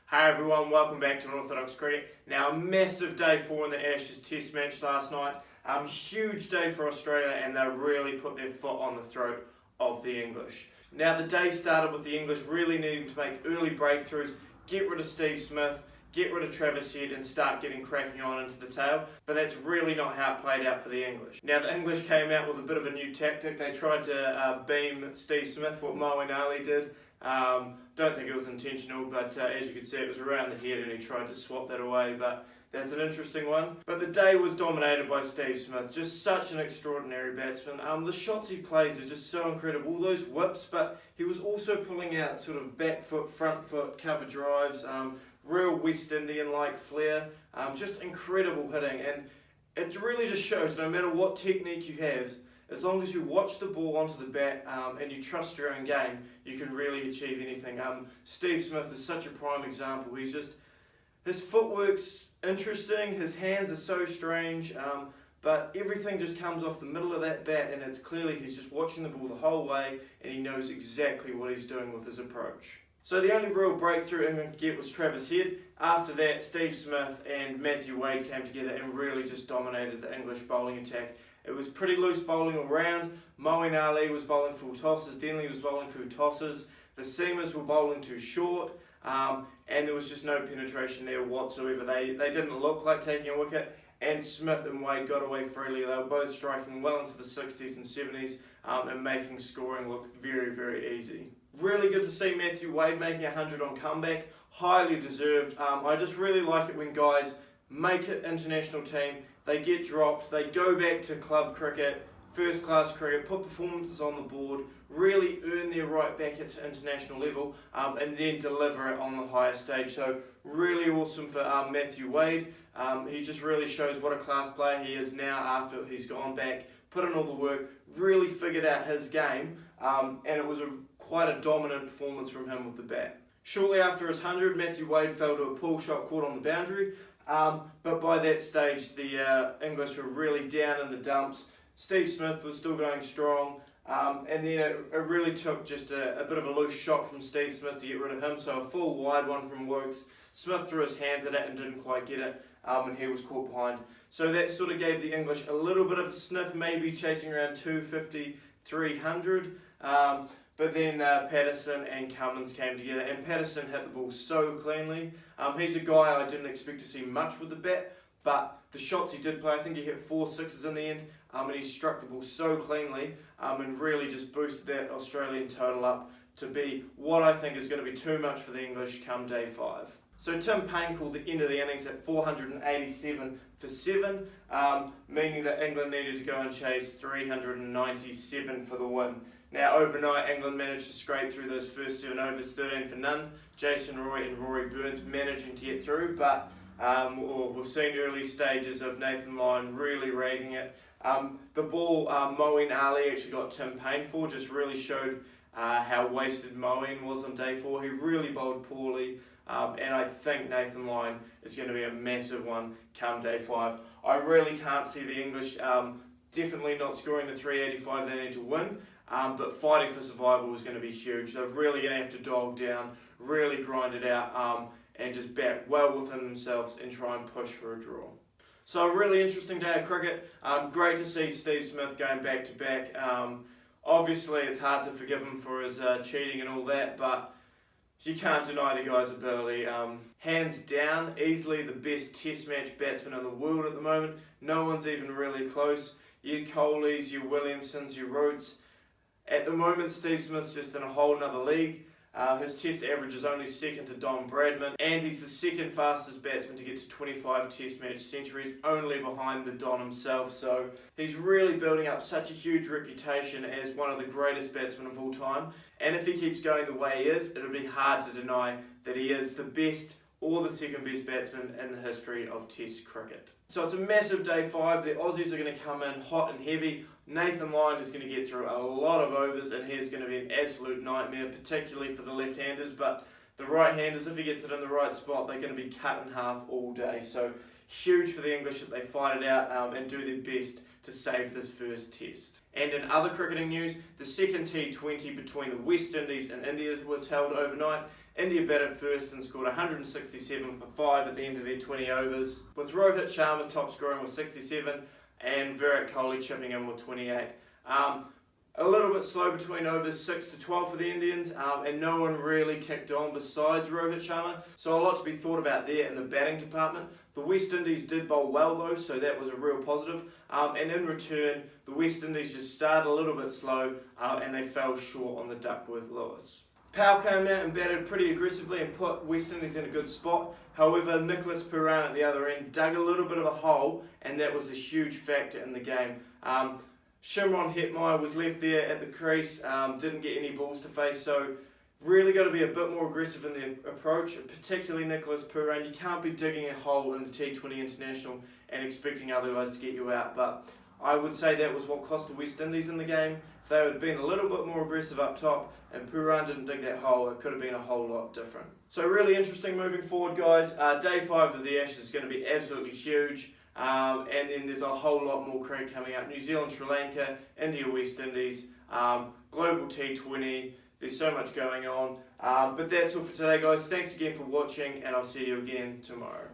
Hi everyone, welcome back to Unorthodox Cricket. Now, a massive day 4 in the Ashes Test match last night. Huge day for Australia, and they really put their foot on the throat of the English. Now, the day started with the English really needing to make early breakthroughs, get rid of Steve Smith, get rid of Travis Head and start getting cracking on into the tail, but that's really not how it played out for the English. Now, the English came out with a bit of a new tactic. They tried to beam Steve Smith, what Moeen Ali did. Don't think it was intentional, but as you can see, it was around the head and he tried to swat that away, but that's an interesting one. But the day was dominated by Steve Smith, just such an extraordinary batsman. The shots he plays are just so incredible, all those whips, but he was also pulling out sort of back foot, front foot, cover drives, real West Indian-like flair, just incredible hitting, and it really just shows no matter what technique you have, as long as you watch the ball onto the bat and you trust your own game, you can really achieve anything. Steve Smith is such a prime example. His footwork's interesting, his hands are so strange, but everything just comes off the middle of that bat, and it's clearly he's just watching the ball the whole way and he knows exactly what he's doing with his approach. So the only real breakthrough England could get was Travis Head. After that, Steve Smith and Matthew Wade came together and really just dominated the English bowling attack. It was pretty loose bowling all round. Moeen Ali was bowling full tosses, Denley was bowling full tosses, the seamers were bowling too short, and there was just no penetration there whatsoever. They didn't look like taking a wicket, and Smith and Wade got away freely. They were both striking well into the 60s and 70s and making scoring look very, very easy. Really good to see Matthew Wade making 100 on comeback, highly deserved. I just really like it when guys make it international team, they get dropped, they go back to club cricket, first class cricket, put performances on the board, really earn their right back at international level, and then deliver it on the highest stage. So really awesome for Matthew Wade. He just really shows what a class player he is now after he's gone back, put in all the work, really figured out his game, and it was quite a dominant performance from him with the bat. Shortly after his 100, Matthew Wade fell to a pull shot caught on the boundary, but by that stage the English were really down in the dumps. Steve Smith was still going strong, and then it really took just a bit of a loose shot from Steve Smith to get rid of him, so a full wide one from Wokes. Smith threw his hands at it and didn't quite get it, and he was caught behind. So that sort of gave the English a little bit of a sniff, maybe chasing around 250, 300. But then Patterson and Cummins came together, and Patterson hit the ball so cleanly. He's a guy I didn't expect to see much with the bat, but the shots he did play, I think he hit 4 sixes in the end, and he struck the ball so cleanly and really just boosted that Australian total up to be what I think is going to be too much for the English come day 5. So Tim Payne called the end of the innings at 487 for 7, meaning that England needed to go and chase 397 for the win. Now, overnight, England managed to scrape through those first 7 overs, 13 for none. Jason Roy and Rory Burns managing to get through, but we've seen early stages of Nathan Lyon really ragging it. The ball Moeen Ali actually got Tim Payne for just really showed how wasted Moeen was on day 4. He really bowled poorly, and I think Nathan Lyon is going to be a massive one come day 5. I really can't see the English definitely not scoring the 385 they need to win. But fighting for survival is going to be huge. They're really going to have to dog down, really grind it out, and just bat well within themselves and try and push for a draw. So a really interesting day of cricket. Great to see Steve Smith going back to back. Obviously it's hard to forgive him for his cheating and all that, but you can't deny the guy's ability. Hands down, easily the best test match batsman in the world at the moment. No one's even really close. Your Kohlis, your Williamsons, your Roots. At the moment, Steve Smith's just in a whole nother league. His test average is only second to Don Bradman, and he's the second fastest batsman to get to 25 test match centuries, only behind the Don himself. So he's really building up such a huge reputation as one of the greatest batsmen of all time. And if he keeps going the way he is, it'll be hard to deny that he is the best or the second best batsman in the history of Test cricket. So it's a massive day 5. The Aussies are going to come in hot and heavy. Nathan Lyon is going to get through a lot of overs, and he's going to be an absolute nightmare, particularly for the left-handers. But the right-handers, if he gets it in the right spot, they're going to be cut in half all day. So huge for the English that they fight it out and do their best to save this first test. And in other cricketing news, the second T20 between the West Indies and India was held overnight, India batted first and scored 167 for 5 at the end of their 20 overs, with Rohit Sharma top scoring with 67 and Virat Kohli chipping in with 28. A little bit slow between overs 6 to 12 for the Indians, and no one really kicked on besides Rohit Sharma, so a lot to be thought about there in the batting department. The West Indies did bowl well though, so that was a real positive, and in return the West Indies just started a little bit slow and they fell short on the Duckworth-Lewis. Powell came out and batted pretty aggressively and put West Indies in a good spot. However, Nicholas Pooran at the other end dug a little bit of a hole, and that was a huge factor in the game. Shimron Hetmeyer was left there at the crease, didn't get any balls to face, so really got to be a bit more aggressive in the approach, particularly Nicholas Pooran. You can't be digging a hole in the T20 International and expecting other guys to get you out, but I would say that was what cost the West Indies in the game. If they had been a little bit more aggressive up top and Pooran didn't dig that hole, it could have been a whole lot different. So really interesting moving forward, guys. Day 5 of the Ashes is going to be absolutely huge. And then there's a whole lot more cricket coming up. New Zealand, Sri Lanka, India, West Indies, global T20. There's so much going on. But that's all for today, guys. Thanks again for watching, and I'll see you again tomorrow.